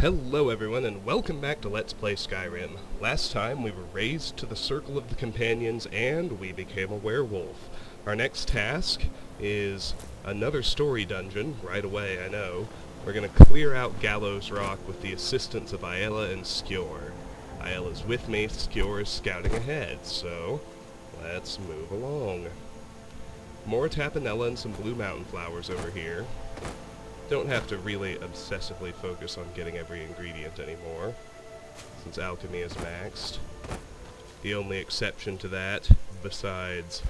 Hello everyone, and welcome back to Let's Play Skyrim. Last time we were raised to the Circle of the Companions, and we became a werewolf. Our next task is another story dungeon, right away, I know. We're going to clear out Gallows Rock with the assistance of Aela and Skjor. Aela's with me, Skjor is scouting ahead, so let's move along. More tapenella and some blue mountain flowers over here. Don't have to really obsessively focus on getting every ingredient anymore, since alchemy is maxed. The only exception to that, besides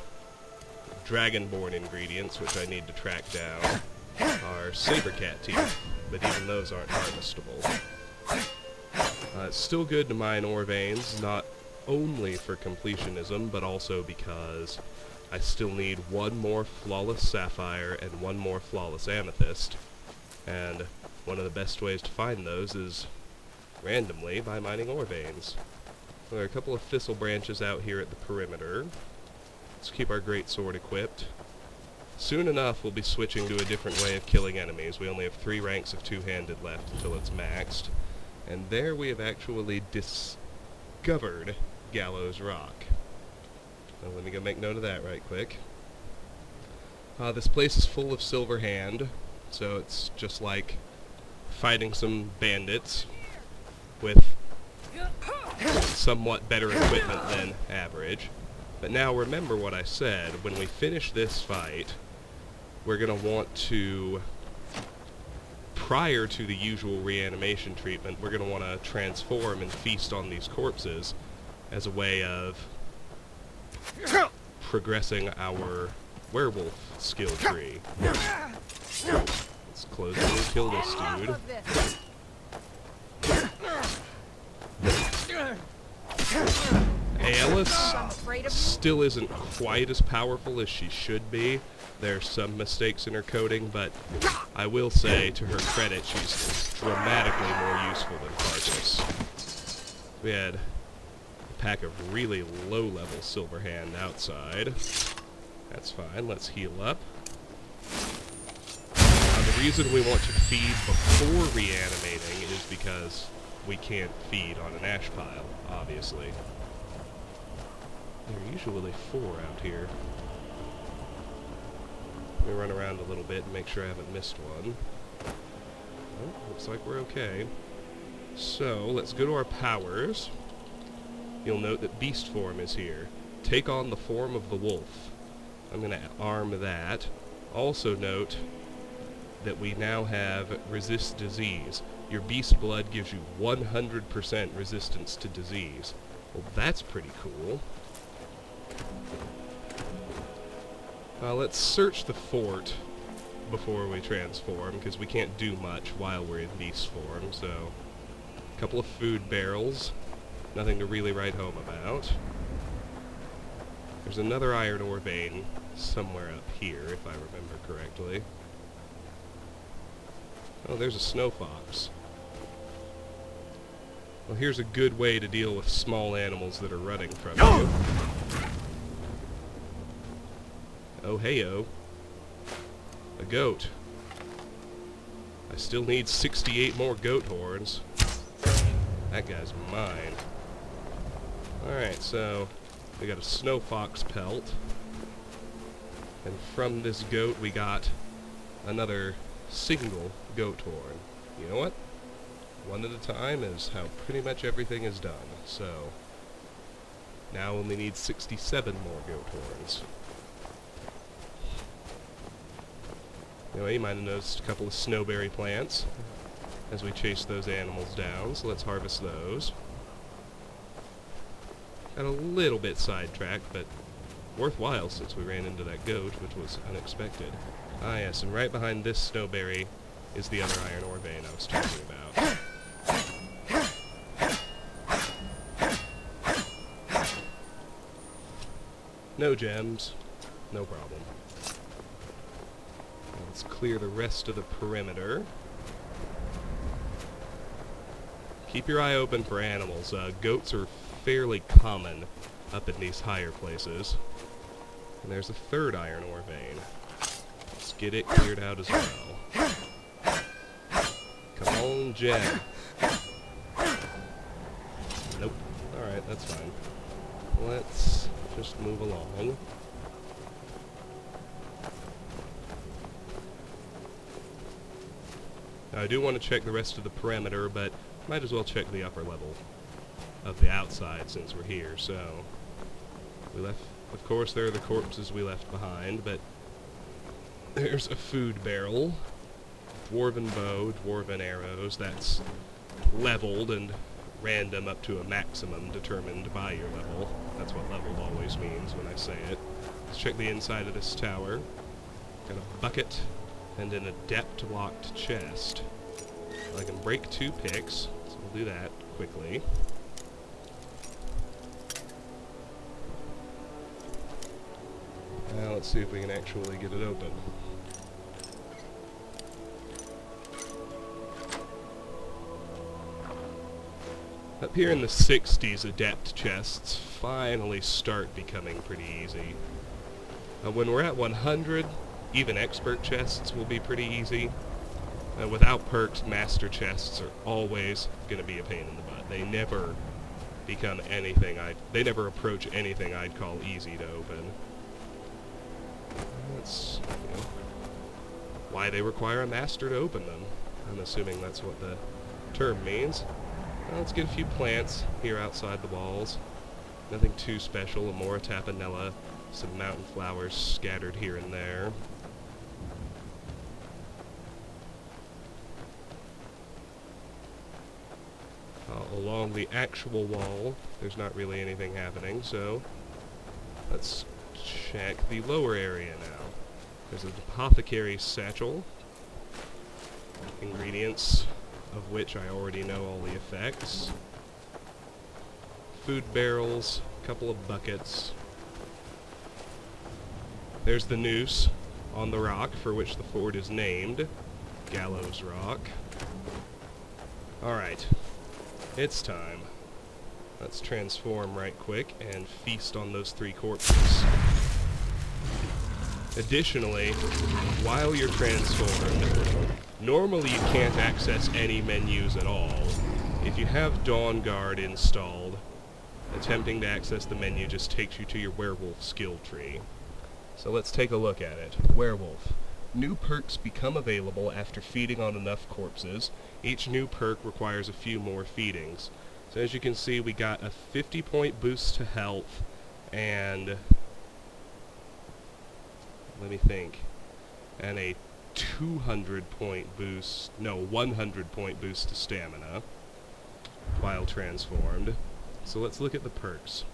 dragonborn ingredients, which I need to track down, are saber-cat teeth, but even those aren't harvestable. It's still good to mine ore veins, not only for completionism, but also because I still need one more flawless sapphire and one more flawless amethyst. And one of the best ways to find those is randomly by mining ore veins. There are a couple of thistle branches out here at the perimeter. Let's keep our greatsword equipped. Soon enough we'll be switching to a different way of killing enemies. We only have 3 ranks of two-handed left until it's maxed. And there we have actually discovered Gallows Rock. Now let me go make note of that right quick. This place is full of silver hand. So it's just like fighting some bandits with somewhat better equipment than average. But now remember what I said, when we finish this fight, we're going to want to, prior to the usual reanimation treatment, we're going to want to transform and feast on these corpses as a way of progressing our werewolf skill tree. Let's close it and kill this dude. Aela still isn't quite as powerful as she should be. There's some mistakes in her coding, but I will say, to her credit, she's dramatically more useful than Farkas. We had a pack of really low-level Silverhand outside. That's fine, let's heal up. The reason we want to feed before reanimating is because we can't feed on an ash pile, obviously. There are usually 4 out here. Let me run around a little bit and make sure I haven't missed one. Oh, looks like we're okay. So, let's go to our powers. You'll note that beast form is here. Take on the form of the wolf. I'm going to arm that. Also note that we now have resist disease. Your beast blood gives you 100% resistance to disease. Well, that's pretty cool. Let's search the fort before we transform, because we can't do much while we're in beast form, so a couple of food barrels. Nothing to really write home about. There's another iron ore vein somewhere up here, if I remember correctly. Oh, there's a snow fox. Well, here's a good way to deal with small animals that are running from you. Oh, heyo. A goat. I still need 68 more goat horns. That guy's mine. Alright, so we got a snow fox pelt. And from this goat we got another single goat horn. You know what? One at a time is how pretty much everything is done. So, now only need 67 more goat horns. Anyway, you might have noticed a couple of snowberry plants as we chase those animals down, so let's harvest those. Got a little bit sidetracked, but worthwhile since we ran into that goat, which was unexpected. Ah yes, and right behind this snowberry is the other iron ore vein I was talking about. No gems. No problem. Let's clear the rest of the perimeter. Keep your eye open for animals. Goats are fairly common up in these higher places. And there's a 3rd iron ore vein. Let's get it cleared out as well. Come on, Jen. Nope. Alright, that's fine. Let's just move along. Now, I do want to check the rest of the perimeter, but might as well check the upper level of the outside since we're here. So, we left, of course there are the corpses we left behind, but there's a food barrel, dwarven bow, dwarven arrows, that's leveled and random up to a maximum determined by your level. That's what leveled always means when I say it. Let's check the inside of this tower. Got a bucket and an adept-locked chest. I can break 2 picks, so we'll do that quickly. Now let's see if we can actually get it open. Up here in the 60s, adept chests finally start becoming pretty easy. When we're at 100, even expert chests will be pretty easy. Without perks, master chests are always going to be a pain in the butt. They never become anything they never approach anything I'd call easy to open. That's, why they require a master to open them. I'm assuming that's what the term means. Let's get a few plants here outside the walls. Nothing too special. A Mora tapanella, some mountain flowers scattered here and there. Along the actual wall, there's not really anything happening, so let's check the lower area now. There's an apothecary's satchel. Ingredients of which I already know all the effects. Food barrels, a couple of buckets. There's the noose on the rock for which the fort is named, Gallows Rock. Alright, it's time. Let's transform right quick and feast on those 3 corpses. Additionally, while you're transformed, normally you can't access any menus at all. If you have Dawn Guard installed, attempting to access the menu just takes you to your werewolf skill tree. So let's take a look at it. Werewolf. New perks become available after feeding on enough corpses. Each new perk requires a few more feedings. So as you can see, we got a 50-point boost to health, and let me think, and a 100-point boost to stamina while transformed. So let's look at the perks.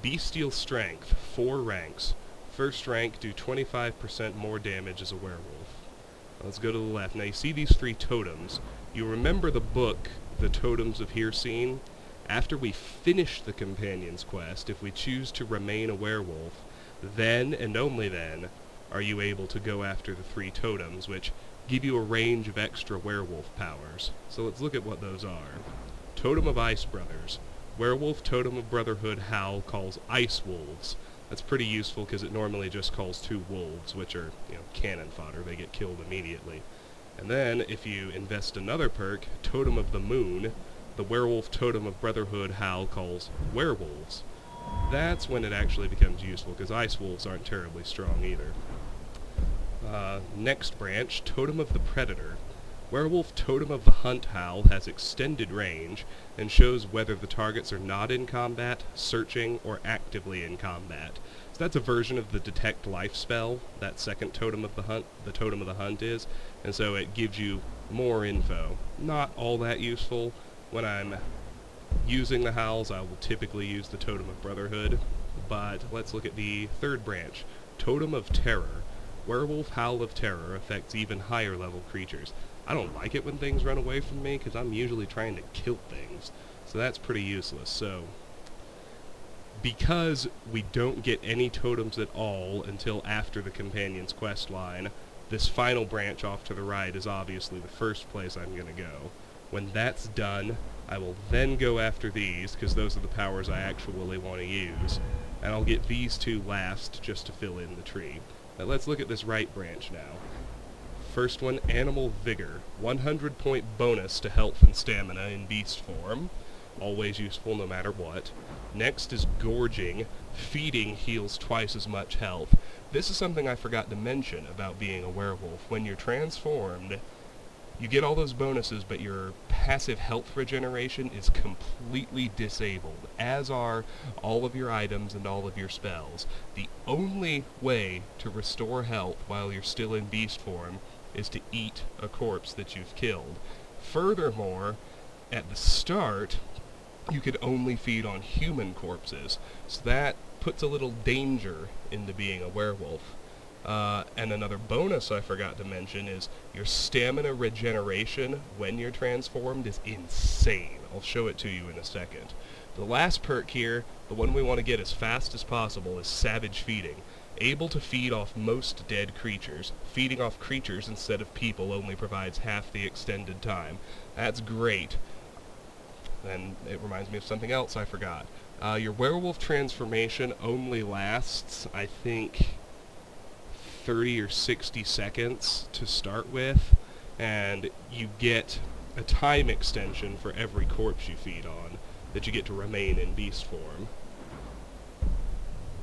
Bestial Strength, 4 ranks. First rank, do 25% more damage as a werewolf. Let's go to the left. Now you see these 3 totems. You remember the book, The Totems of Heresine? After we finish the companion's quest, if we choose to remain a werewolf, then, and only then, are you able to go after the 3 totems, which give you a range of extra werewolf powers. So let's look at what those are. Totem of Ice Brothers. Werewolf Totem of Brotherhood Howl calls ice wolves. That's pretty useful because it normally just calls 2 wolves, which are, cannon fodder. They get killed immediately. And then, if you invest another perk, Totem of the Moon, the Werewolf Totem of Brotherhood Howl calls werewolves. That's when it actually becomes useful, because ice wolves aren't terribly strong either. Next branch, Totem of the Predator. Werewolf Totem of the Hunt Howl has extended range, and shows whether the targets are not in combat, searching, or actively in combat. So that's a version of the Detect Life spell, that second Totem of the Hunt, the Totem of the Hunt is, and so it gives you more info. Not all that useful. When I'm using the howls, I will typically use the Totem of Brotherhood, but let's look at the third branch, Totem of Terror. Werewolf Howl of Terror affects even higher level creatures. I don't like it when things run away from me, because I'm usually trying to kill things, so that's pretty useless. So, because we don't get any totems at all until after the companion's quest line, this final branch off to the right is obviously the first place I'm going to go. When that's done, I will then go after these, because those are the powers I actually want to use, and I'll get these 2 last just to fill in the tree. Now let's look at this right branch now. first one, Animal Vigor. 100-point bonus to health and stamina in beast form. Always useful no matter what. Next is Gorging. Feeding heals twice as much health. This is something I forgot to mention about being a werewolf. When you're transformed, you get all those bonuses, but your passive health regeneration is completely disabled, as are all of your items and all of your spells. The only way to restore health while you're still in beast form is to eat a corpse that you've killed. Furthermore, at the start, you could only feed on human corpses, so that puts a little danger into being a werewolf. And another bonus I forgot to mention is your stamina regeneration when you're transformed is insane. I'll show it to you in a second. The last perk here, the one we want to get as fast as possible, is Savage Feeding. Able to feed off most dead creatures. Feeding off creatures instead of people only provides half the extended time. That's great. And it reminds me of something else I forgot. Your werewolf transformation only lasts, I think, 30 or 60 seconds to start with, and you get a time extension for every corpse you feed on that you get to remain in beast form.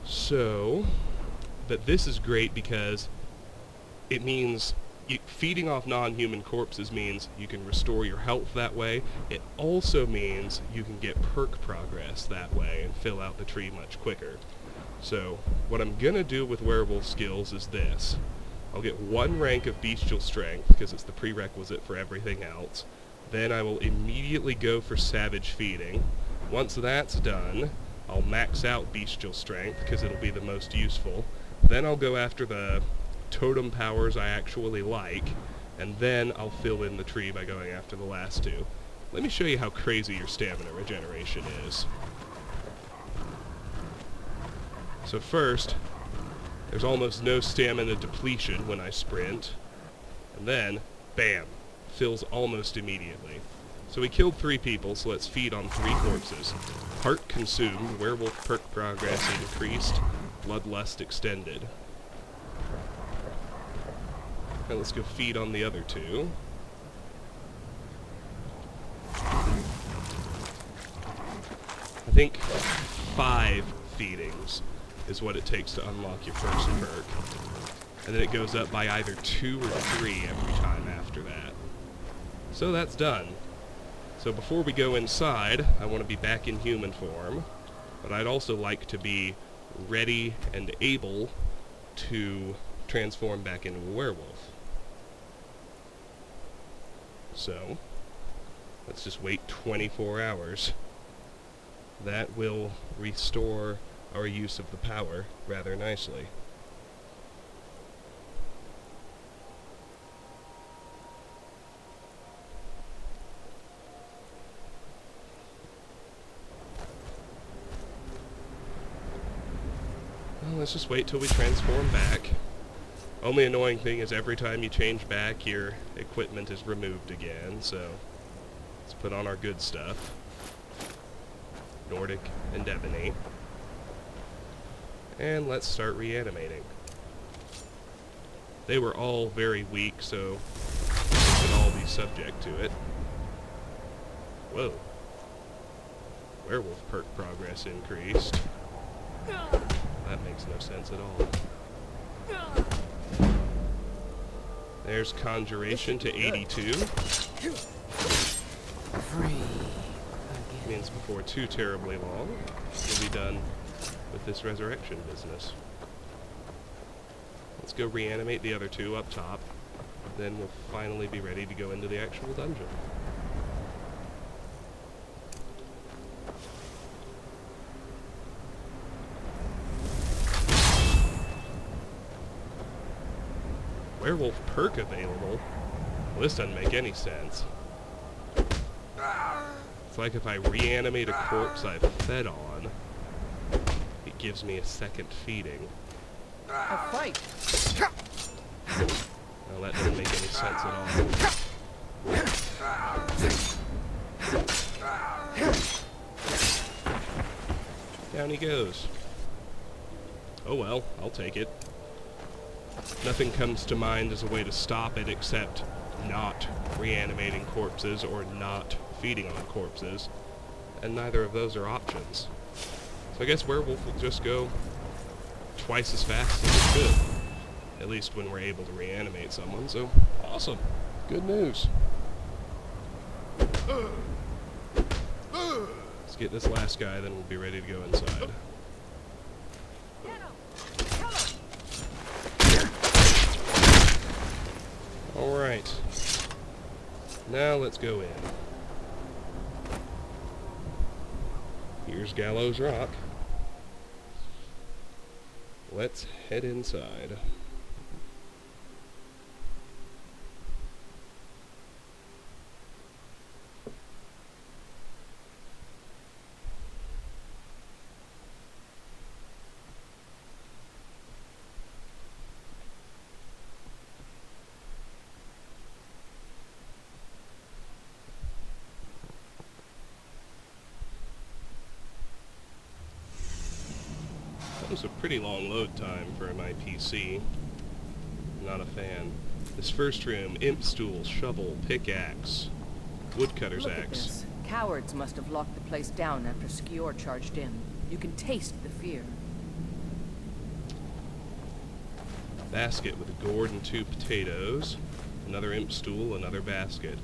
So, but this is great because it means feeding off non-human corpses means you can restore your health that way. It also means you can get perk progress that way and fill out the tree much quicker. So, what I'm going to do with werewolf skills is this. I'll get 1 rank of Bestial Strength, because it's the prerequisite for everything else. Then I will immediately go for Savage Feeding. Once that's done, I'll max out Bestial Strength, because it'll be the most useful. Then I'll go after the totem powers I actually like, and then I'll fill in the tree by going after the last 2. Let me show you how crazy your stamina regeneration is. So first, there's almost no stamina depletion when I sprint, and then, bam, fills almost immediately. So we killed 3 people, so let's feed on 3 corpses. Heart consumed, werewolf perk progress increased, bloodlust extended. Now let's go feed on the other 2. I think 5 feedings is what it takes to unlock your first perk. And then it goes up by either 2 or 3 every time after that. So that's done. So before we go inside, I want to be back in human form, but I'd also like to be ready and able to transform back into a werewolf. So, let's just wait 24 hours. That will restore our use of the power rather nicely. Well, let's just wait till we transform back. Only annoying thing is every time you change back, your equipment is removed again, so let's put on our good stuff. Nordic and Ebony. And let's start reanimating. They were all very weak, so they could all be subject to it. Whoa. Werewolf perk progress increased. That makes no sense at all. There's Conjuration to 82. Means before too terribly long, we'll be done with this resurrection business. Let's go reanimate the other 2 up top. Then we'll finally be ready to go into the actual dungeon. Werewolf perk available? Well, this doesn't make any sense. It's like if I reanimate a corpse I've fed on, it gives me a second feeding. A fight! Well, that doesn't make any sense at all. Down he goes. Oh well, I'll take it. Nothing comes to mind as a way to stop it except not reanimating corpses or not feeding on corpses, and neither of those are options. So I guess werewolf will just go twice as fast as it could, at least when we're able to reanimate someone, so awesome. Good news. Let's get this last guy, then we'll be ready to go inside. Alright. Now let's go in. Here's Gallows Rock. Let's head inside. That was a pretty long load time for my PC. Not a fan. This first room, imp stool, shovel, pickaxe, woodcutter's Look at axe. this. Cowards must have locked the place down after Skior charged in. You can taste the fear. Basket with a gourd and 2 potatoes. Another imp stool, another basket.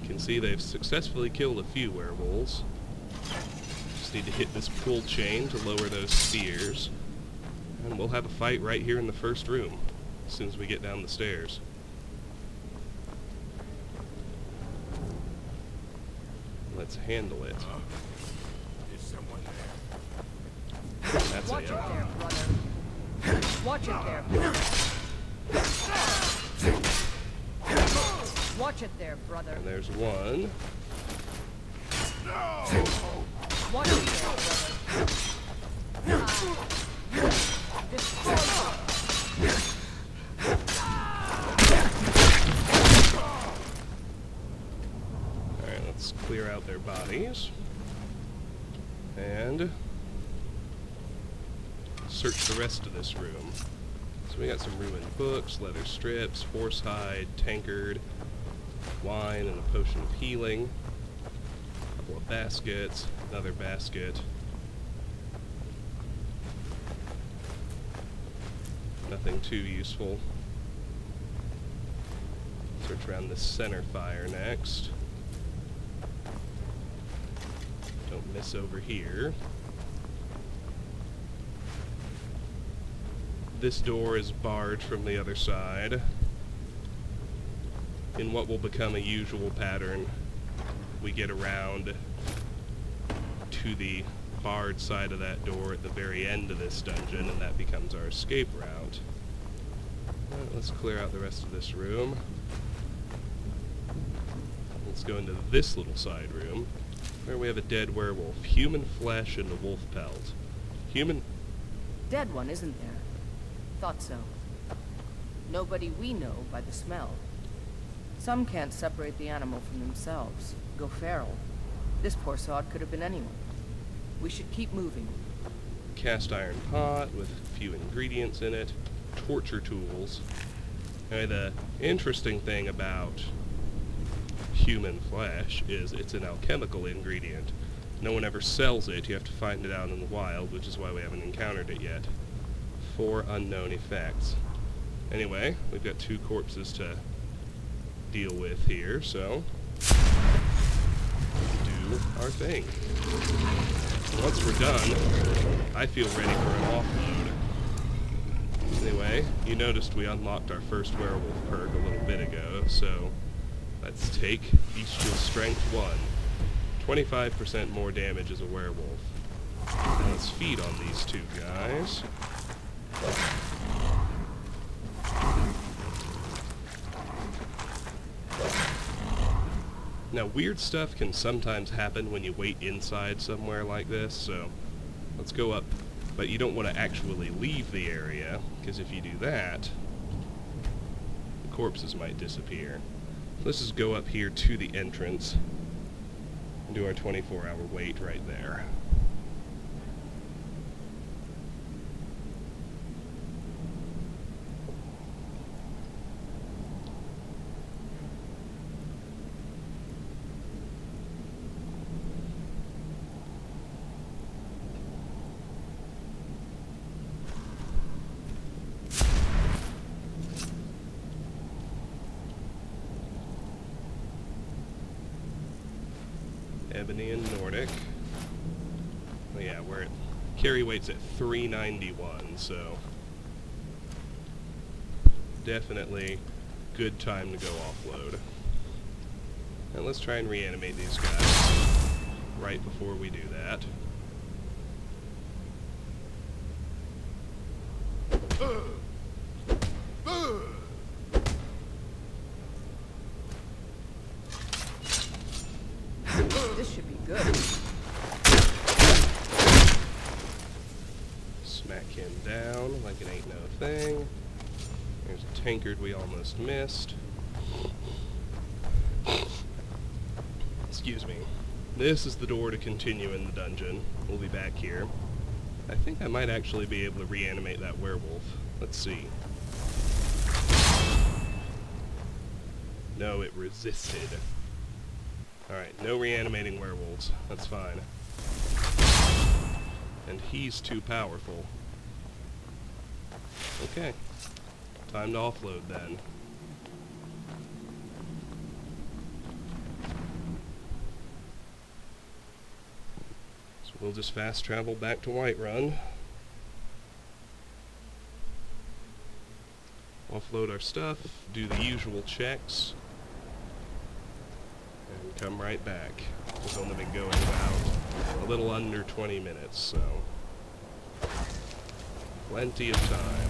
You can see they've successfully killed a few werewolves. Just need to hit this pull chain to lower those spears. And we'll have a fight right here in the first room, as soon as we get down the stairs. Let's handle it. Is someone there? That's Watch it. it there, brother. Watch it there, brother. Watch it there, brother. And there's one. Watch it there, brother. Destroy it. Alright, let's clear out their bodies. And search the rest of this room. So we got some ruined books, leather strips, horsehide, tankard, wine, and a potion of healing. A couple of baskets, another basket. Nothing too useful. Search around this center fire next. Don't miss over here. This door is barred from the other side. In what will become a usual pattern, we get around to the barred side of that door at the very end of this dungeon, and that becomes our escape route. Alright, let's clear out the rest of this room. Let's go into this little side room, where we have a dead werewolf. Human flesh and a wolf pelt. Human... Dead one, isn't there? Thought so. Nobody we know by the smell. Some can't separate the animal from themselves. Go feral. This poor sod could have been anyone. We should keep moving. Cast iron pot with a few ingredients in it. Torture tools. Now, the interesting thing about human flesh is it's an alchemical ingredient. No one ever sells it. You have to find it out in the wild, which is why we haven't encountered it yet. 4 unknown effects. Anyway, we've got 2 corpses to deal with here, so do our thing. Once we're done, I feel ready for an offload. Anyway, you noticed we unlocked our first werewolf perk a little bit ago, so let's take Bestial Strength 1. 25% more damage as a werewolf. Now let's feed on these 2 guys. Now, weird stuff can sometimes happen when you wait inside somewhere like this, so let's go up. But you don't want to actually leave the area, because if you do that, the corpses might disappear. Let's just go up here to the entrance and do our 24-hour wait right there. Ebony and Nordic. Oh, yeah, we're at carry weight's at 391, so definitely good time to go offload. And let's try and reanimate these guys right before we do that. This should be good. Smack him down like it ain't no thing. There's a tankard we almost missed. Excuse me. This is the door to continue in the dungeon. We'll be back here. I think I might actually be able to reanimate that werewolf. Let's see. No, it resisted. Alright, no reanimating werewolves. That's fine. And he's too powerful. Okay. Time to offload then. So we'll just fast travel back to Whiterun. Offload our stuff, do the usual checks, and come right back. We've only been going about a little under 20 minutes, so plenty of time.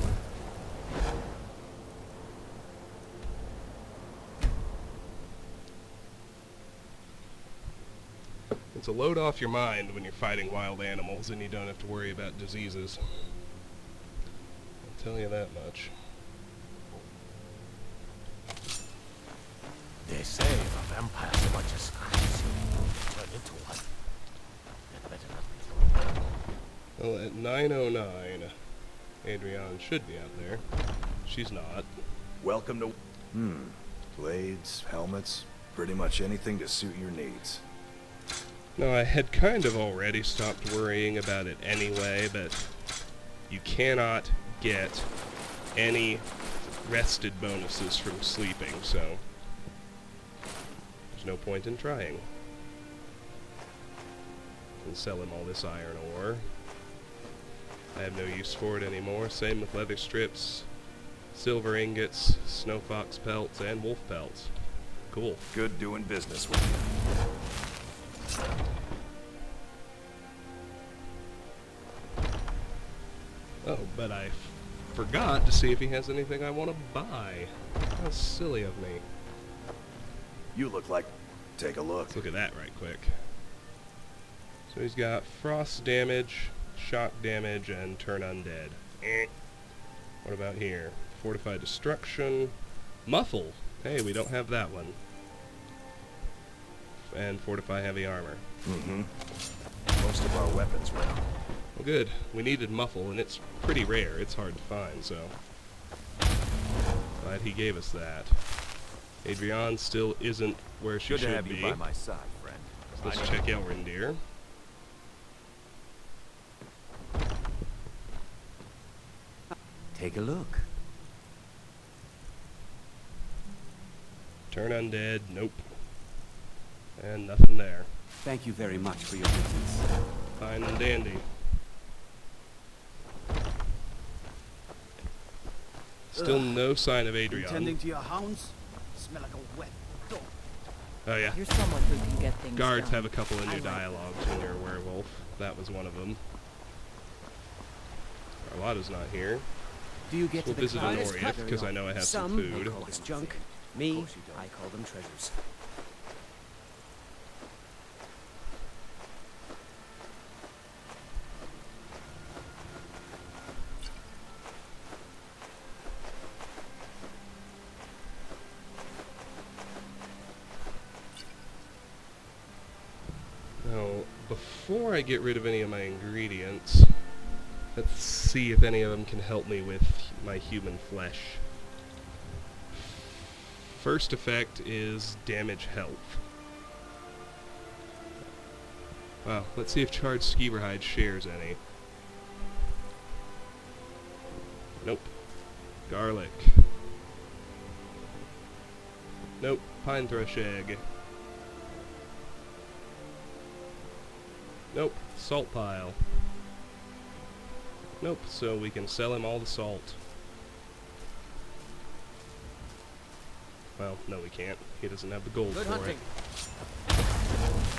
It's a load off your mind when you're fighting wild animals and you don't have to worry about diseases. I'll tell you that much. They say if a vampire so much as scratches you, turn into one. You'd better not be. Well, at 9:09, Adrienne should be out there. She's not. Welcome to... Blades, helmets, pretty much anything to suit your needs. No, I had kind of already stopped worrying about it anyway, but you cannot get any rested bonuses from sleeping, so there's no point in trying. Can sell him all this iron ore. I have no use for it anymore. Same with leather strips, silver ingots, snow fox pelts, and wolf pelts. Cool. Good doing business with you. Oh, but I forgot to see if he has anything I want to buy. How silly of me. You look like... Take a look. Let's look at that right quick. So he's got frost damage, shock damage, and turn undead. What about here? Fortified destruction. Muffle. Hey, we don't have that one. And fortify heavy armor. Most of our weapons were... Well, good. We needed muffle, and it's pretty rare. It's hard to find, so glad he gave us that. Adrienne still isn't where she Good should to have be. you by my side, friend. So let's check Elrendir. Take a look. Turn undead. Nope. And nothing there. Thank you very much for your business. Fine and dandy. Still no sign of Tending Adrienne. to your hounds? Smell like a wet dog. Oh yeah. You're someone who can get things Guards done. have a couple of I new like that. dialogues when you're a werewolf. That was one of them. Carlotta's not here. Do you get We'll to the visit climax Honorius, very because I often? know I have some Some food. may call this junk. Me, I call them treasures. Now, before I get rid of any of my ingredients, let's see if any of them can help me with my human flesh. First effect is damage health. Wow, let's see if charred skeever hide shares any. Nope. Garlic. Nope. Pine thrush egg. Nope. Salt pile. Nope. So we can sell him all the salt. Well, no we can't. He doesn't have the gold Good for hunting. it.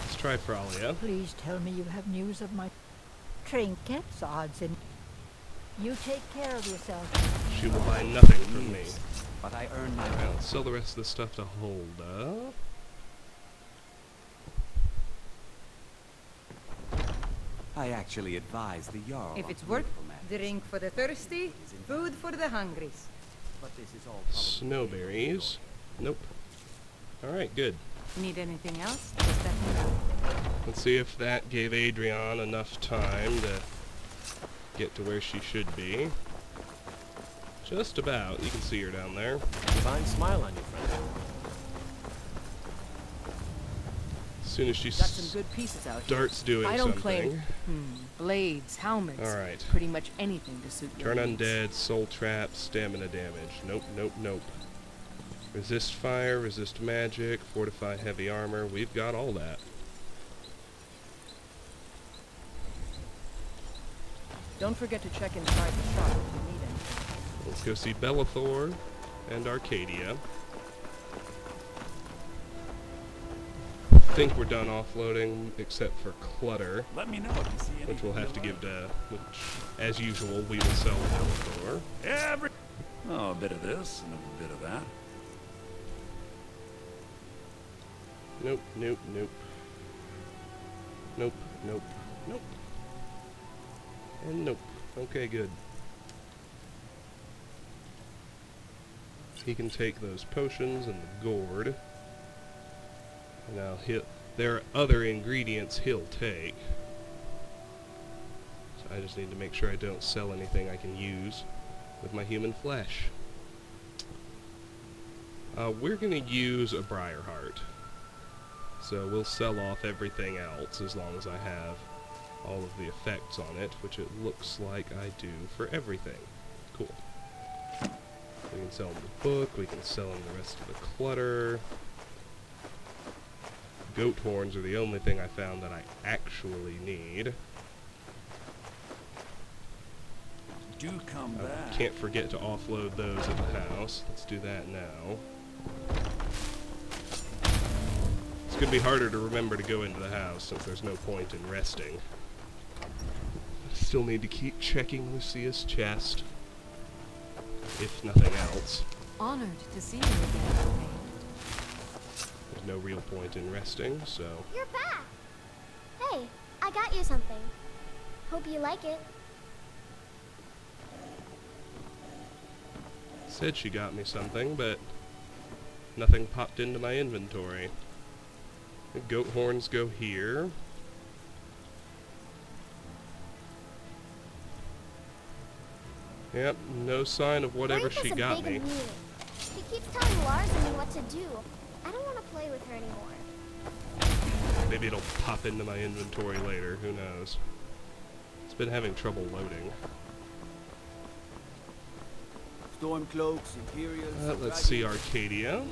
Let's try Fralia. Please tell me you have news of my trinkets, odds and... You take care of yourself. She will buy nothing from me. Yes, but I earn my Well, let's sell the rest of the stuff to Hulda. I actually advise the Jarl. If on it's worth, political matters. drink for the thirsty, food for the hungry. But this is all probably- Snowberries. Nope. Alright, good. Need anything else? Just let me know. Let's see if that gave Adrian enough time to get to where she should be. Just about. You can see her down there. Fine smile on you, friend. As soon as she Got some good pieces out here. starts doing I don't something. claim blades, helmets, Alright. pretty much anything to suit your Turn needs. undead, soul trap, stamina damage. Nope, nope, nope. Resist fire, resist magic, fortify heavy armor. We've got all that. Don't forget to check inside the shop if you need anything. Let's go see Bellathor and Arcadia. I think we're done offloading, except for clutter, Let me know if you see anything. which we'll have to you give to, which, as usual, we will sell to Bellathor. like. Oh, a bit of this and a bit of that. Nope, nope, nope. Nope, nope, nope. And nope. Okay, good. He can take those potions and the gourd. Now, there are other ingredients he'll take. So I just need to make sure I don't sell anything I can use with my human flesh. We're going to use a Briarheart. So we'll sell off everything else as long as I have all of the effects on it, which it looks like I do for everything. Cool. We can sell him the book, we can sell him the rest of the clutter. Goat horns are the only thing I found that I actually need. Do come I back. can't forget to offload those at the house. Let's do that now. It's going to be harder to remember to go into the house since there's no point in resting. I still need to keep checking Lucia's chest, if nothing else. Honored to see you again, May. There's no real point in resting, so... You're back! Hey, I got you something. Hope you like it. Said she got me something, but nothing popped into my inventory. The goat horns go here. Yep, no sign of whatever Rafe is she a got big me. and mean. He keeps telling Lars and me what to do. I don't want to play with her anymore. Maybe it'll pop into my inventory later, who knows. It's been having trouble loading. Storm cloaks, Imperials. Let's see Arcadia.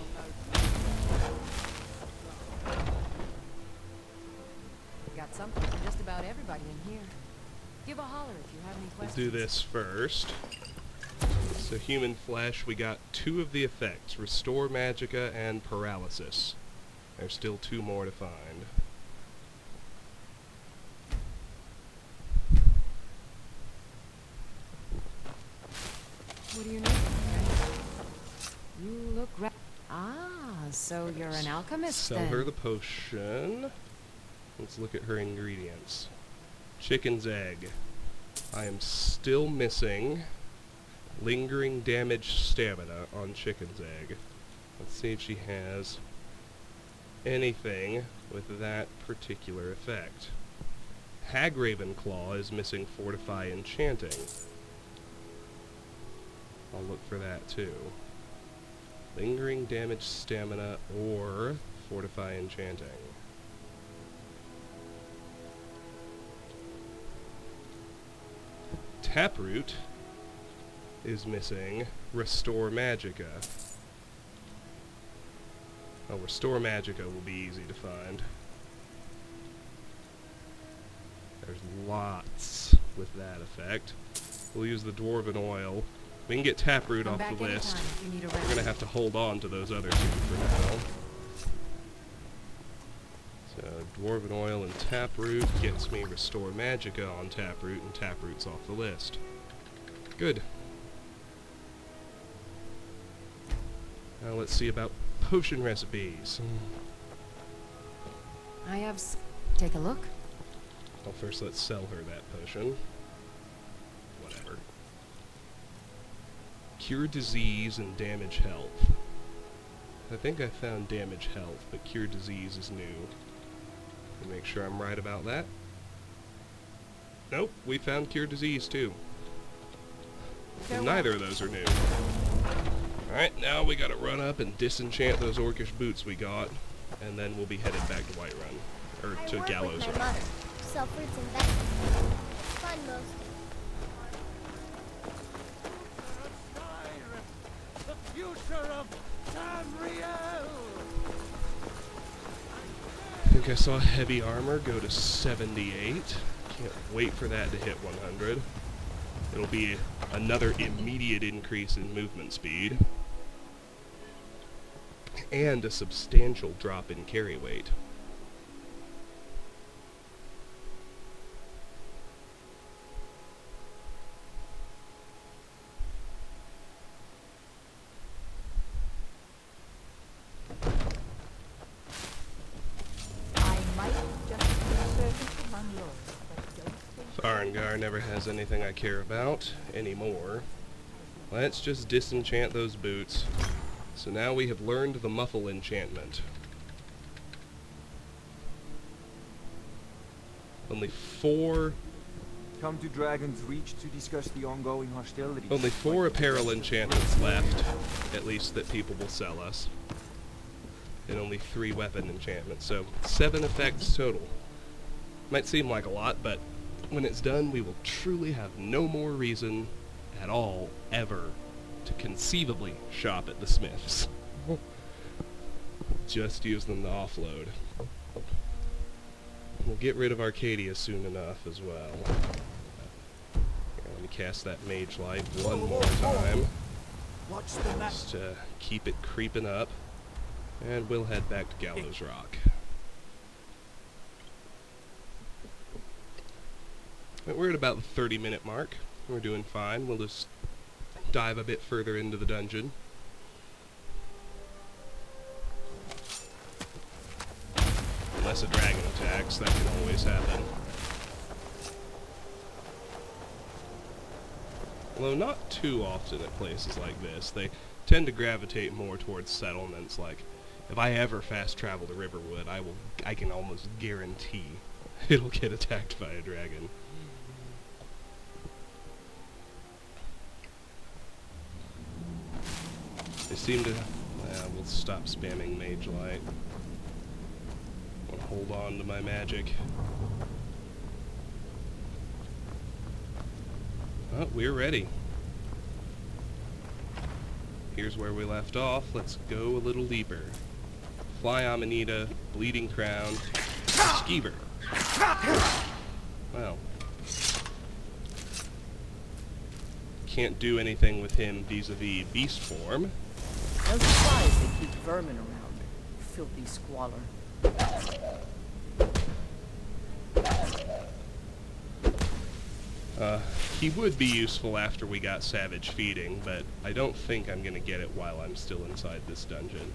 Got something for just about everybody in here. Give a holler if you have any We'll questions. do this first. So human flesh, we got 2 of the effects, Restore Magicka and Paralysis. There's still 2 more to find. What do you need? You look so you're an alchemist Sell then. her the potion. Let's look at her ingredients. Chicken's egg. I am still missing lingering damage stamina on Chicken's egg. Let's see if she has anything with that particular effect. Hagraven Claw is missing Fortify Enchanting. I'll look for that too. Lingering damage stamina or Fortify Enchanting. Taproot is missing Restore Magicka. Oh, Restore Magicka will be easy to find. There's lots with that effect. We'll use the Dwarven Oil. We can get Taproot off the list. We're going to have to hold on to those other two for now. So, Dwarven Oil and Taproot gets me Restore Magicka on Taproot, and Taproot's off the list. Good. Now let's see about potion recipes. I have take a look. Well, first let's sell her that potion. Whatever. Cure disease and damage health. I think I found damage health, but cure disease is new. Make sure I'm right about that. Nope, we found cure disease too. And neither of those are new. Alright, now we gotta run up and disenchant those orcish boots we got, and then we'll be headed back to Whiterun. Or to Gallows Rock. Mother. Sell fruits and vegetables. Fun mostly. The future of Tamriel! I think I saw heavy armor go to 78. Can't wait for that to hit 100. It'll be another immediate increase in movement speed. And a substantial drop in carry weight. Farengar never has anything I care about anymore. Let's just disenchant those boots. So now we have learned the muffle enchantment. Only four... Come to Dragon's Reach to discuss the ongoing hostilities. Only 4 apparel enchantments left, at least that people will sell us. And only 3 weapon enchantments, so 7 effects total. Might seem like a lot, but when it's done, we will truly have no more reason at all, ever, to conceivably shop at the Smiths. Just use them to offload. We'll get rid of Arcadia soon enough as well. Let me cast that Mage Light one more time. Just to keep it creeping up. And we'll head back to Gallows Rock. We're at about the 30-minute mark. We're doing fine. We'll just dive a bit further into the dungeon. Unless a dragon attacks, that can always happen. Although not too often at places like this. They tend to gravitate more towards settlements. Like, if I ever fast travel to Riverwood, I can almost guarantee it'll get attacked by a dragon. They seem to... we'll stop spamming Mage Light. I'll hold on to my magic. Oh, we're ready. Here's where we left off. Let's go a little deeper. Fly Amanita, Bleeding Crown, Skeever. Well. Can't do anything with him vis-a-vis beast form. No surprise they keep vermin around. Filthy squalor. He would be useful after we got Savage Feeding, but I don't think I'm going to get it while I'm still inside this dungeon.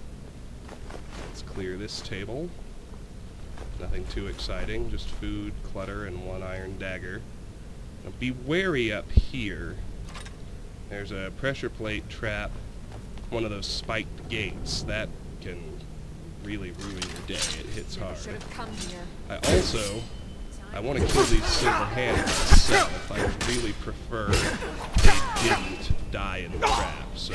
Let's clear this table. Nothing too exciting, just food, clutter, and 1 iron dagger. Now be wary up here. There's a pressure plate trap, one of those spiked gates. That can really ruin your day. It hits hard. I want to kill these silver hands myself. I really prefer they didn't die in the trap, so...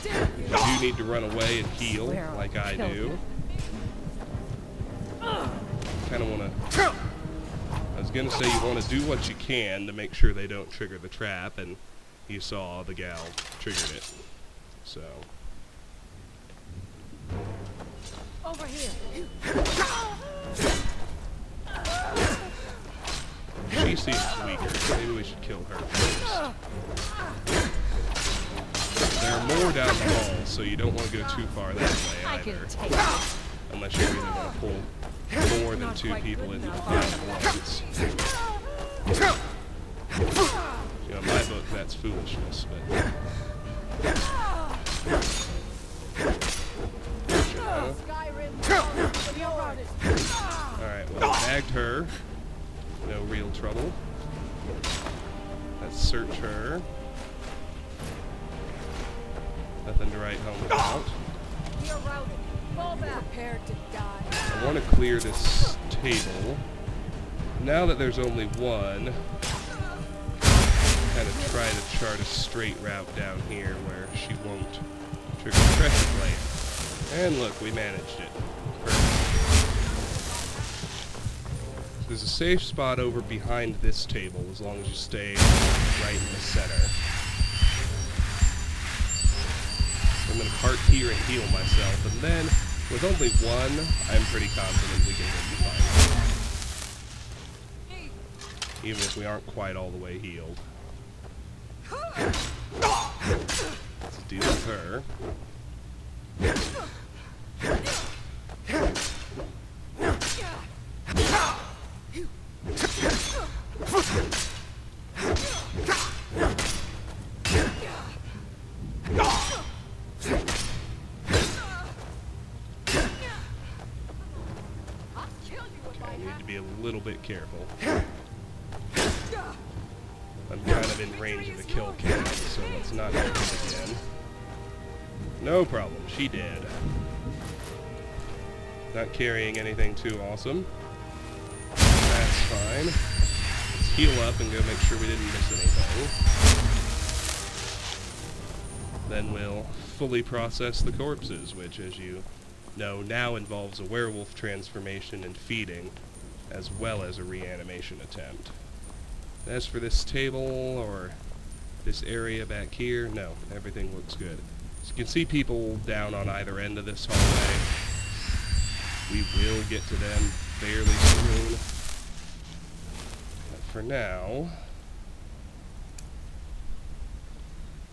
If you do need to run away and heal, like I do, kind of want to... I was going to say you want to do what you can to make sure they don't trigger the trap, and you saw the gal triggered it, so... Over here. seems weaker. Maybe we should kill her first. There are more down the hall, so you don't want to go too far that way either. Unless you really want to pull more than 2 people into the fight at once. You know, in my book, that's foolishness, but... Alright, well, bagged her. No real trouble. Let's search her. Nothing to write home about. I want to clear this table. Now that there's only one, kind of try to chart a straight route down here where she won't trigger pressure plate. And look, we managed it. Perfect. There's a safe spot over behind this table as long as you stay right in the center. I'm going to park here and heal myself, and then, with only one, I'm pretty confident we can win the fight. Even if we aren't quite all the way healed. Let's deal with her. Be a little bit careful. I'm kind of in range of a kill cam, so let's not hit him again. No problem, she did. Not carrying anything too awesome. That's fine. Let's heal up and go make sure we didn't miss anything. Then we'll fully process the corpses, which, as you know, now involves a werewolf transformation and feeding, as well as a reanimation attempt. As for this table, or this area back here, no, everything looks good. So you can see people down on either end of this hallway. We will get to them fairly soon. But for now,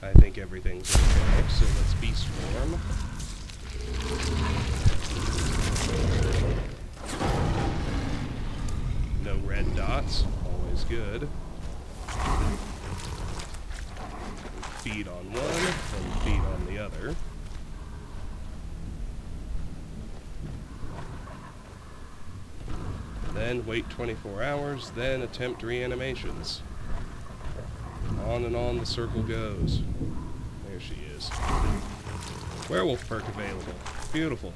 I think everything's okay, so let's beast form. No red dots, always good. Feed on one, and feed on the other. Then wait 24 hours, then attempt reanimations. On and on the circle goes. There she is. Werewolf perk available. Beautiful.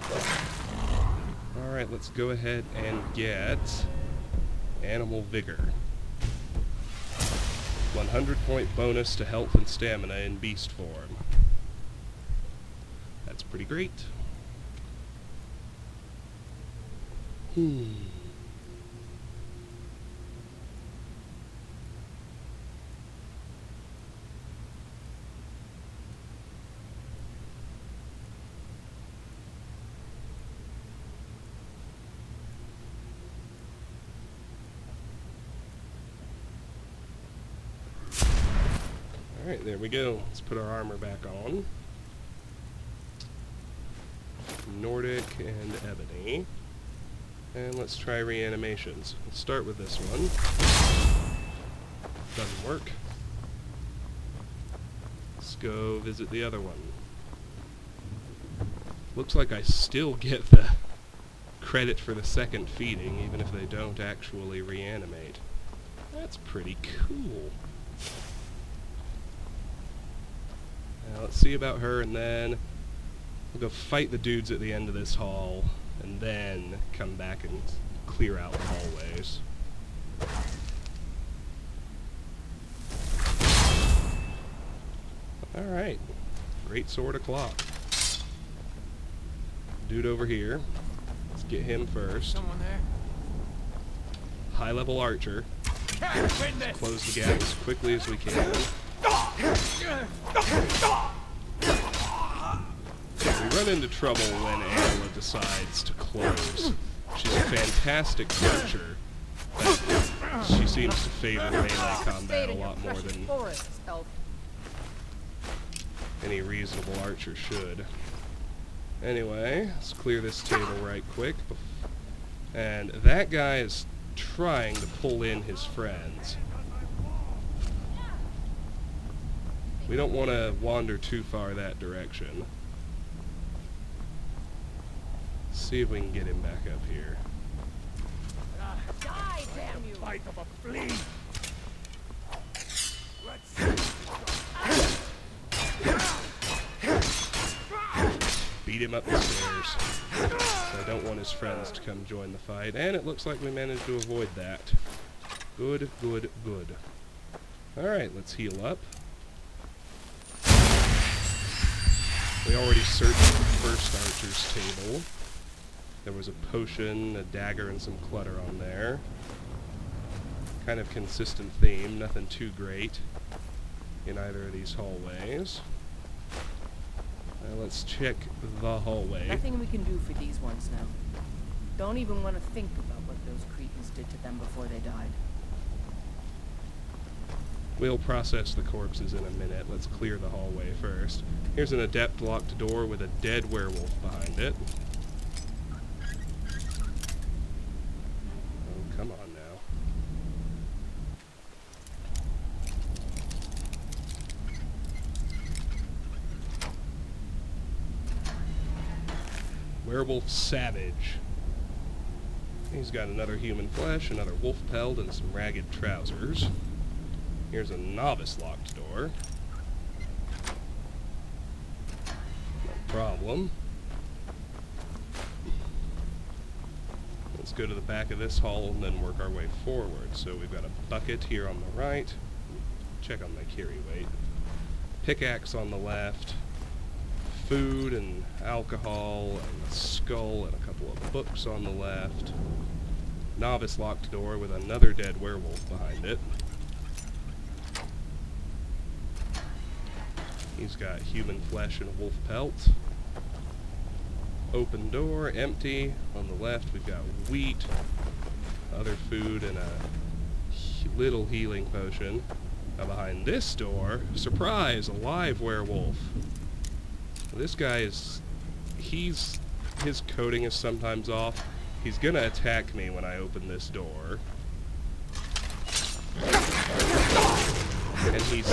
Alright, let's go ahead and get Animal Vigor. 100-point bonus to health and stamina in beast form. That's pretty great. Alright, there we go. Let's put our armor back on. Nordic and Ebony. And let's try reanimations. Let's start with this one. Doesn't work. Let's go visit the other one. Looks like I still get the credit for the second feeding, even if they don't actually reanimate. That's pretty cool. Now let's see about her, and then we'll go fight the dudes at the end of this hall, and then come back and clear out the hallways. Alright. Great sword o'clock. Dude over here. Let's get him first. Someone there? High level archer. Let's close the gap as quickly as we can. We run into trouble when Angela decides to close. She's a fantastic archer, She seems to favor melee combat a lot more than Forest, elf. any reasonable archer should. Anyway, let's clear this table right quick. And that guy is trying to pull in his friends. We don't want to wander too far that direction. See if we can get him back up here. Die, damn you! Bite of a flea! Beat him up the stairs. So I don't want his friends to come join the fight. And it looks like we managed to avoid that. Good, good, good. Alright, let's heal up. We already searched the first archer's table. There was a potion, a dagger, and some clutter on there. Kind of consistent theme, nothing too great in either of these hallways. Now let's check the hallway. Nothing we can do for these ones now. Don't even want to think about what those Cretans did to them before they died. We'll process the corpses in a minute. Let's clear the hallway first. Here's an adept locked door with a dead werewolf behind it. Oh, come on now. Werewolf Savage. He's got another human flesh, another wolf pelt, and some ragged trousers. Here's a novice locked door. No problem. Let's go to the back of this hall and then work our way forward. So we've got a bucket here on the right. Check on my carry weight. Pickaxe on the left. Food and alcohol and a skull and a couple of books on the left. Novice locked door with another dead werewolf behind it. He's got human flesh and a wolf pelt. Open door, empty. On the left we've got wheat, other food, and a little healing potion. Now behind this door, surprise, a live werewolf. This guy is, his coating is sometimes off. He's gonna attack me when I open this door. And he's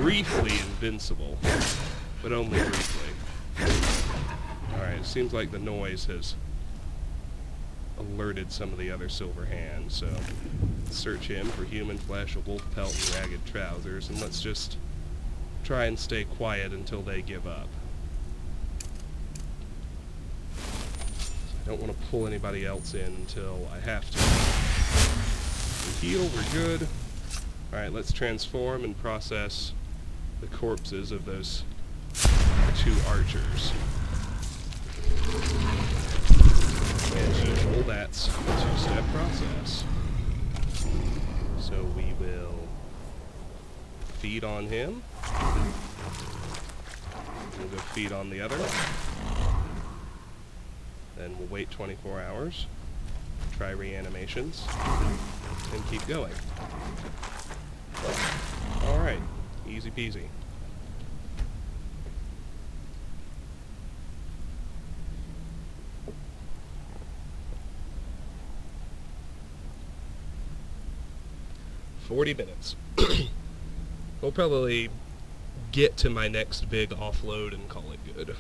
briefly invincible, but only briefly. Alright, it seems like the noise has alerted some of the other silver hands, so let's search him for human flesh, a wolf pelt, and ragged trousers, and let's just try and stay quiet until they give up. I don't want to pull anybody else in until I have to. We heal, we're good. Alright, let's transform and process the corpses of those two archers. As usual, that's a two-step process. So we will feed on him. We'll go feed on the other. Then we'll wait 24 hours, try reanimations, and keep going. Alright, easy peasy. $40 minutes. We'll probably get to my next big offload and call it good.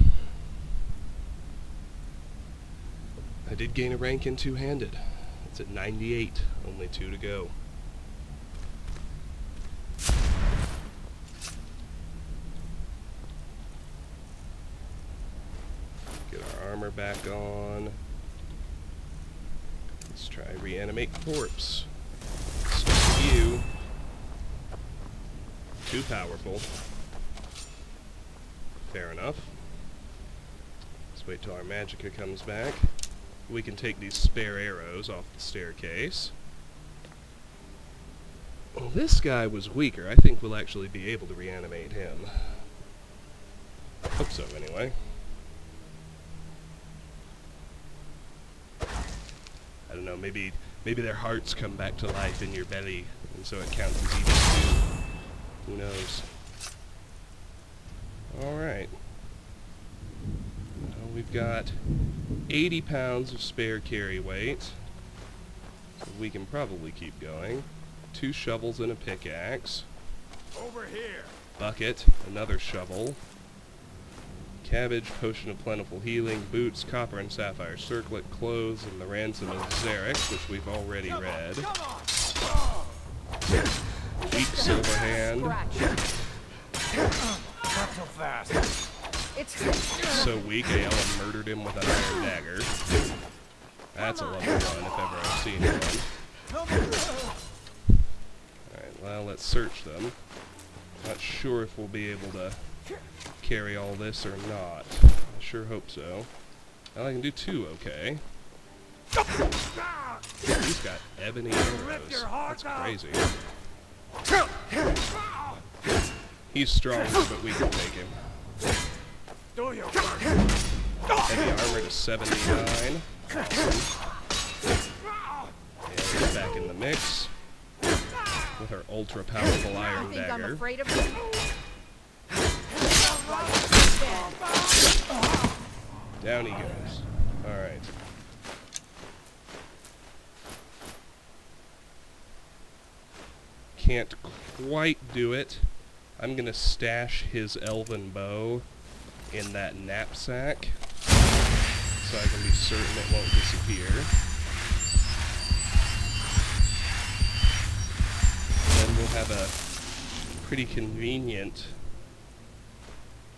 I did gain a rank in two-handed. It's at 98, only 2 to go. Get our armor back on. Let's try reanimate corpse. Stop you. Too powerful. Fair enough. Let's wait till our magicka comes back. We can take these spare arrows off the staircase. Well, this guy was weaker. I think we'll actually be able to reanimate him. Hope so, anyway. I don't know, maybe Maybe their hearts come back to life in your belly, and so it counts as evil too. Who knows? Alright. Well, we've got 80 pounds of spare carry weight. So we can probably keep going. 2 shovels and a pickaxe. Over here. Bucket, another shovel. Cabbage, potion of plentiful healing, boots, copper and sapphire circlet, clothes, and the ransom of Zarek, which we've already read. Weak silver hand. Not so fast. So weak, Aelin murdered him with an iron dagger. That's a lovely one, if ever I've seen one. Alright, well, let's search them. Not sure if we'll be able to carry all this or not. I sure hope so. Well, I can do 2, okay. He's got ebony arrows. That's crazy. He's stronger, but we can take him. Heavy armor to 79. Awesome. And he's back in the mix with our ultra powerful iron dagger. I'm afraid of you. Down he goes. Alright. Can't quite do it. I'm gonna stash his elven bow in that knapsack so I can be certain it won't disappear. Then we'll have a pretty convenient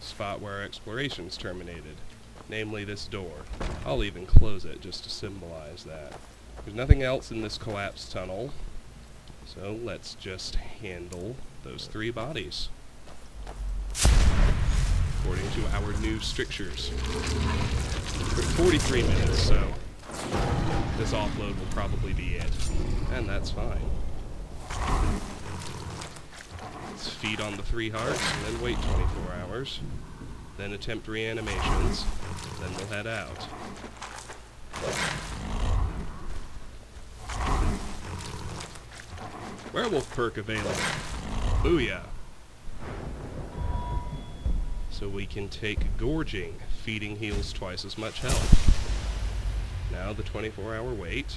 spot where our exploration's terminated, namely this door. I'll even close it just to symbolize that. There's nothing else in this collapsed tunnel, so let's just handle those 3 bodies according to our new strictures. We're 43 minutes, so this offload will probably be it, and that's fine. Let's feed on the 3 hearts, and then wait 24 hours. Then attempt reanimations. Then we'll head out. Werewolf perk available. Booyah! So we can take Gorging. Feeding heals twice as much health. Now the 24-hour wait.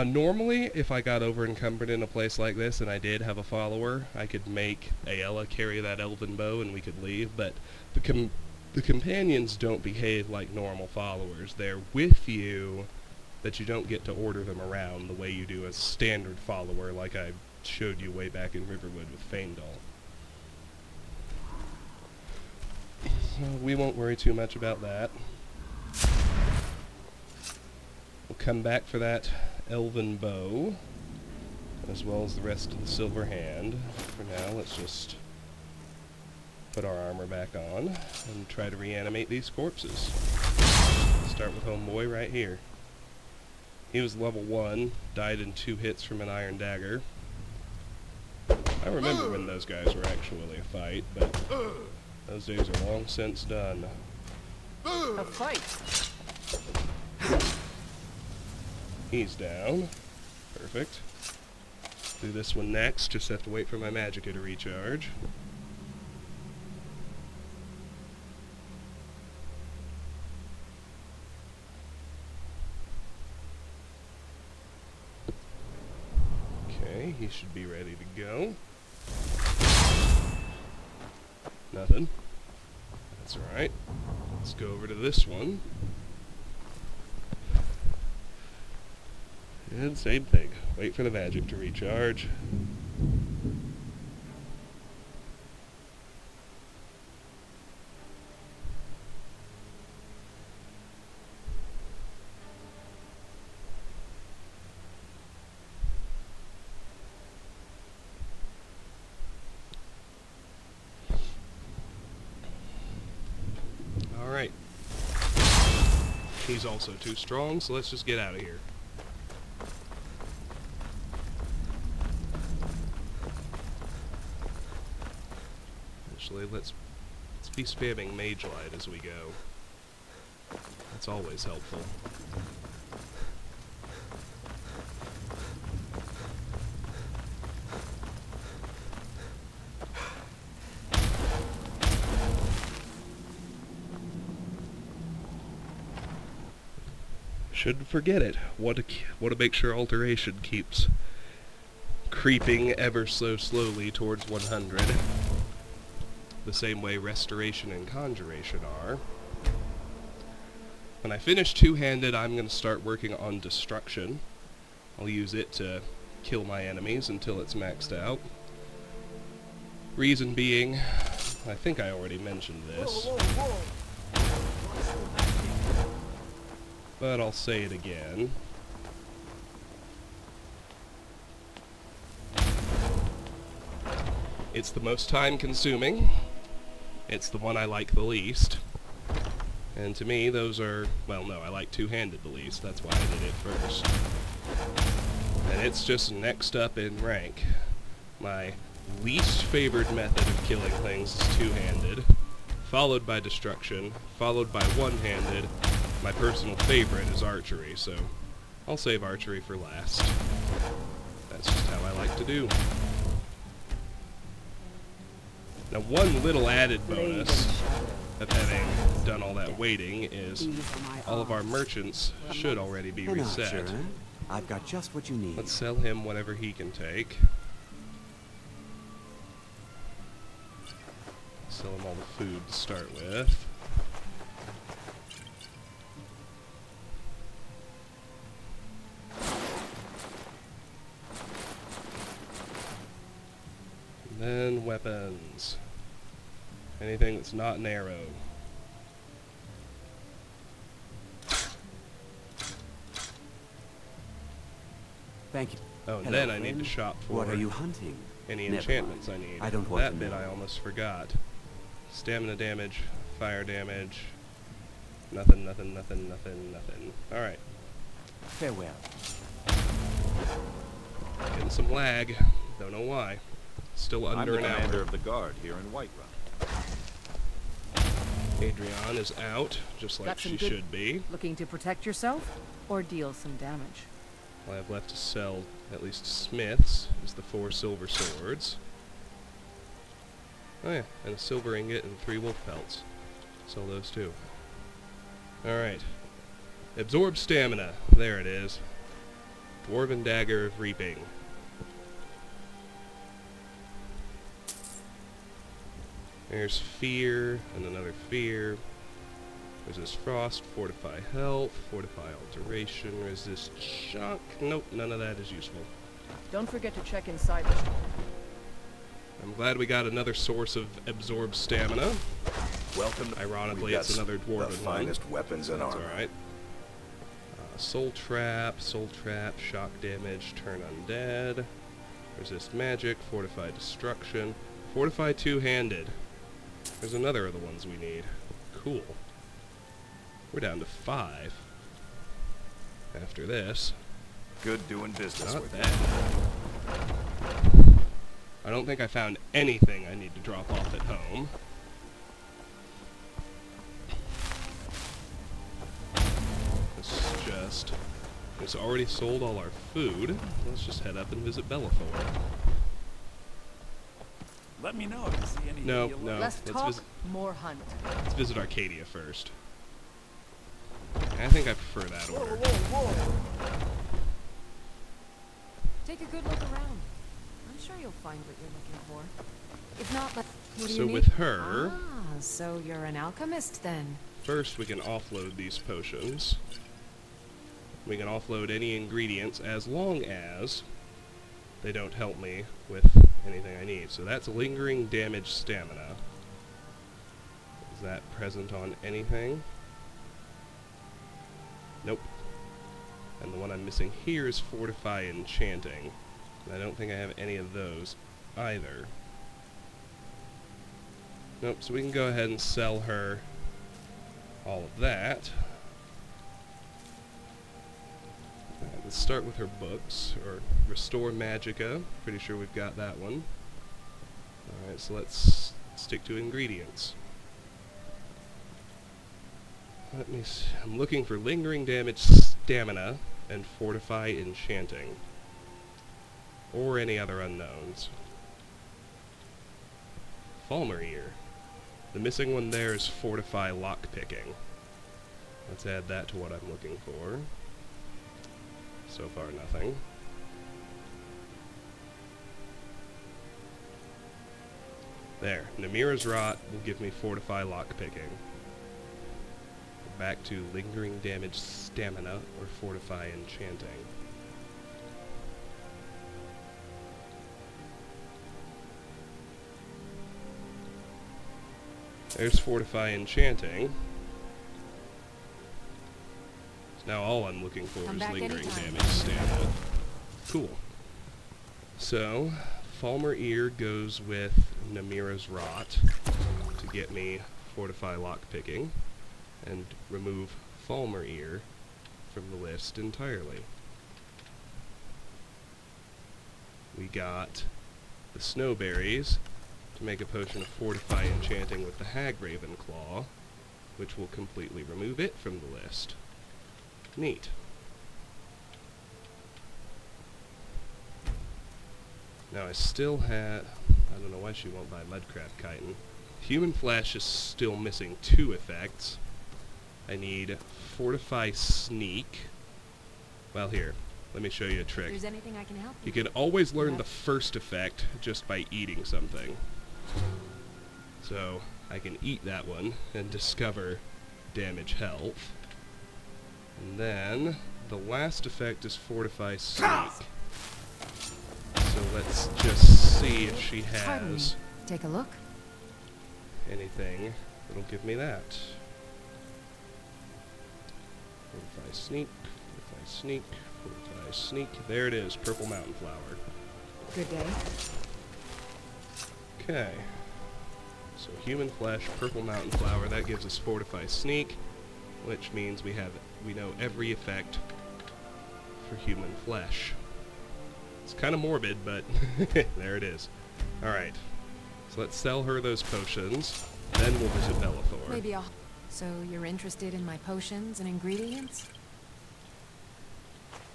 Normally, if I got over encumbered in a place like this and I did have a follower, I could make Aella carry that elven bow and we could leave, but the companions don't behave like normal followers. They're with you, but you don't get to order them around the way you do a standard follower like I showed you way back in Riverwood with Faendal. So we won't worry too much about that. We'll come back for that elven bow, as well as the rest of the silver hand. For now, let's just put our armor back on and try to reanimate these corpses. Start with homeboy right here. He was level 1, died in 2 hits from an iron dagger. I remember when those guys were actually a fight, but those days are long since done. A fight? He's down. Perfect. Do this one next, just have to wait for my magicka to recharge. Okay, he should be ready to go. Nothing. That's alright. Let's go over to this one. And same thing. Wait for the magic to recharge. Alright. He's also too strong, so let's just get out of here. Actually, let's be spamming Mage Light as we go. That's always helpful. Shouldn't forget it. Want to make sure alteration keeps creeping ever so slowly towards 100. The same way restoration and conjuration are. When I finish two-handed, I'm going to start working on destruction. I'll use it to kill my enemies until it's maxed out. Reason being, I think I already mentioned this, but I'll say it again. It's the most time-consuming. It's the one I like the least. And to me, those are... well, no, I like two-handed the least. That's why I did it first. And it's just next up in rank. My least favored method of killing things is two-handed, followed by destruction, followed by one-handed. My personal favorite is archery, so I'll save archery for last. That's just how I like to do. Now, one little added bonus of having done all that waiting is all of our merchants should already be reset. Sure, huh? I've got just what you need. Let's sell him whatever he can take. Sell him all the food to start with. And then weapons. Anything that's not an arrow. Thank you. Oh, and Hello, then I need friend. to shop for What are you hunting? any Never enchantments mind. I need. I don't want that to bit know. I almost forgot. Stamina damage, fire damage. Nothing. Alright. Farewell. Getting some lag. Don't know why. Still I'm under the an commander hour. of the guard here in Whiterun. Adrian is out, just like Got some she good- should be. Looking to protect yourself or deal some damage? All I have left to sell, at least to smiths, is the 4 silver swords. Oh yeah, and a silver ingot and 3 wolf pelts. Sell those too. Alright. Absorb stamina. There it is. Dwarven Dagger of Reaping. There's fear, and another fear. Resist frost, fortify health, fortify alteration, resist shock. Nope, none of that is useful. Don't forget to check inside the shop. I'm glad we got another source of absorb stamina. Welcome. Ironically, We've got it's another the dwarven one. finest weapons in That's armor. alright. Soul trap, shock damage, turn undead, resist magic, fortify destruction, fortify two-handed. There's another of the ones we need. Cool. We're down to 5 after this. Good doing business Not with bad. I don't think I found anything I need to drop off at home. It's already sold all our food. Let's just head up and visit Bellathor. Let me know if you see anything No, you no. like. Less talk, more hunt. Let's visit Arcadia first. I think I prefer that order. Take a good look around. I'm sure you'll find what you're looking for. If not, what do you So need? with her, Ah, so you're an alchemist then. first we can offload these potions. We can offload any ingredients as long as they don't help me with anything I need. So that's lingering damage stamina. Is that present on anything? Nope. And the one I'm missing here is Fortify Enchanting. And I don't think I have any of those either. Nope, so we can go ahead and sell her all of that. Let's start with her books, or Restore Magica. Pretty sure we've got that one. Alright, so let's stick to ingredients. I'm looking for lingering damage, stamina, and fortify enchanting. Or any other unknowns. Falmer ear. The missing one there is fortify lockpicking. Let's add that to what I'm looking for. So far, nothing. There. Namira's Rot will give me fortify lockpicking. Back to lingering damage, stamina, or fortify enchanting. There's fortify enchanting. So now all I'm looking for is lingering damage, stamina. Cool. So, Falmer Ear goes with Namira's Rot to get me fortify lockpicking, and remove Falmer Ear from the list entirely. We got the Snowberries to make a potion of fortify enchanting with the Hagraven Claw, which will completely remove it from the list. Neat. Now I still have... I don't know why she won't buy Mudcrab Chitin. Human Flesh is still missing 2 effects. I need Fortify Sneak. Well, here, let me show you a trick. There's anything I can help You can always learn the first effect just by eating something. So, I can eat that one and discover damage health. And then, the last effect is Fortify Sneak. So let's just see if she has Take a look. anything that'll give me that. Fortify Sneak, Fortify Sneak, Fortify Sneak. There it is, Purple Mountain Flower. Good day. Okay. So Human Flesh, Purple Mountain Flower, that gives us Fortify Sneak, which means we know every effect for Human Flesh. It's kind of morbid, but there it is. Alright. So let's sell her those potions, then we'll visit Bellathor. Maybe I'll... So you're interested in my potions and ingredients?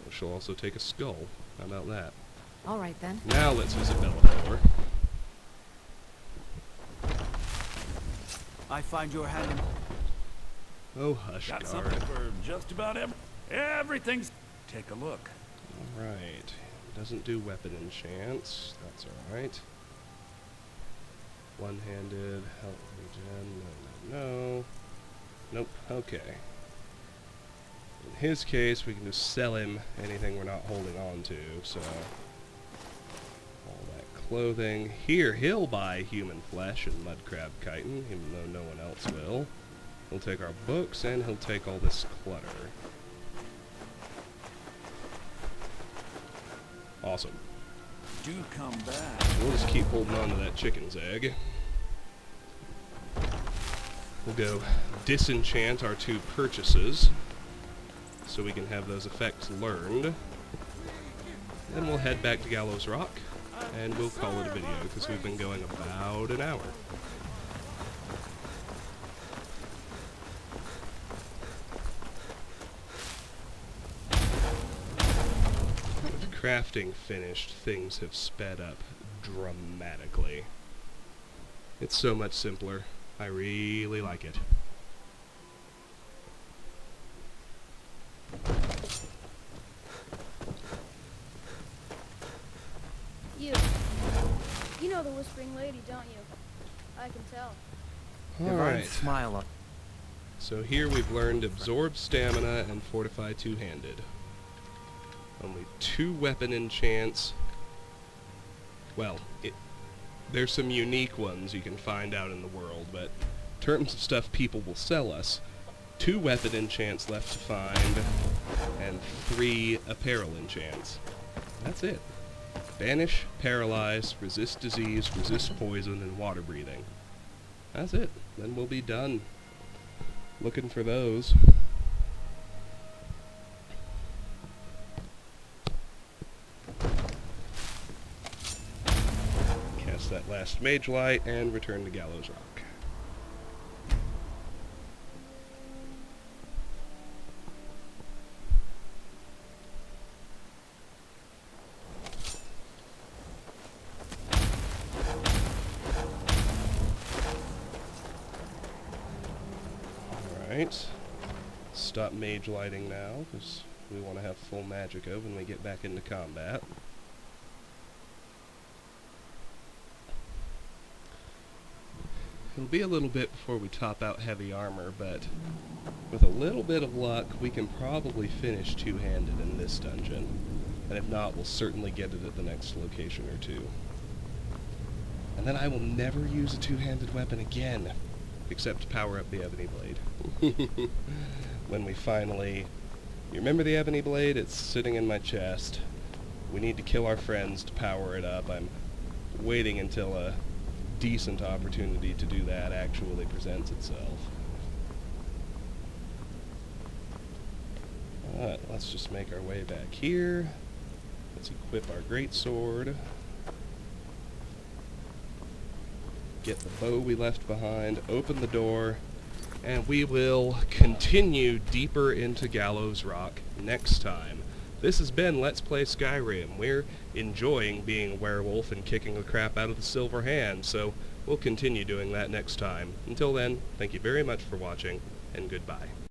She'll also take a skull. How about that? Alright then. Now let's visit Bellathor. I find your hand in... Oh, hush, Got guard. something for just about everything's... Take a look. Alright. Doesn't do weapon enchants. That's alright. One-handed, health regen, no. Nope, okay. In his case, we can just sell him anything we're not holding on to, so... All that clothing. Here, he'll buy Human Flesh and Mudcrab Chitin, even though no one else will. He'll take our books, and he'll take all this clutter. Awesome. Do come back. We'll just keep holding on to that chicken's egg. We'll go disenchant our 2 purchases, so we can have those effects learned. Then we'll head back to Gallows Rock, and we'll call it a video, because we've been going about an hour. With crafting finished, things have sped up dramatically. It's so much simpler. I really like it. You know the Whispering Lady, don't you? I can tell. Alright. Smile on. So here we've learned Absorb Stamina and Fortify Two-Handed. Only 2 weapon enchants. Well, there's some unique ones you can find out in the world, but in terms of stuff people will sell us, 2 weapon enchants left to find, and 3 apparel enchants. That's it. Banish, Paralyze, Resist Disease, Resist Poison, and Water Breathing. That's it. Then we'll be done looking for those. Cast that last Mage Light and return to Gallows Rock. Alright. Stop mage lighting now, because we want to have full magicka when we get back into combat. It'll be a little bit before we top out heavy armor, but with a little bit of luck, we can probably finish two-handed in this dungeon. And if not, we'll certainly get it at the next location or two. And then I will never use a two-handed weapon again, except to power up the Ebony Blade. When we finally... You remember the Ebony Blade? It's sitting in my chest. We need to kill our friends to power it up. I'm waiting until a decent opportunity to do that actually presents itself. Alright, let's just make our way back here. Let's equip our greatsword. Get the bow we left behind, open the door, and we will continue deeper into Gallows Rock next time. This has been Let's Play Skyrim. We're enjoying being a werewolf and kicking the crap out of the Silver Hand, so we'll continue doing that next time. Until then, thank you very much for watching, and goodbye.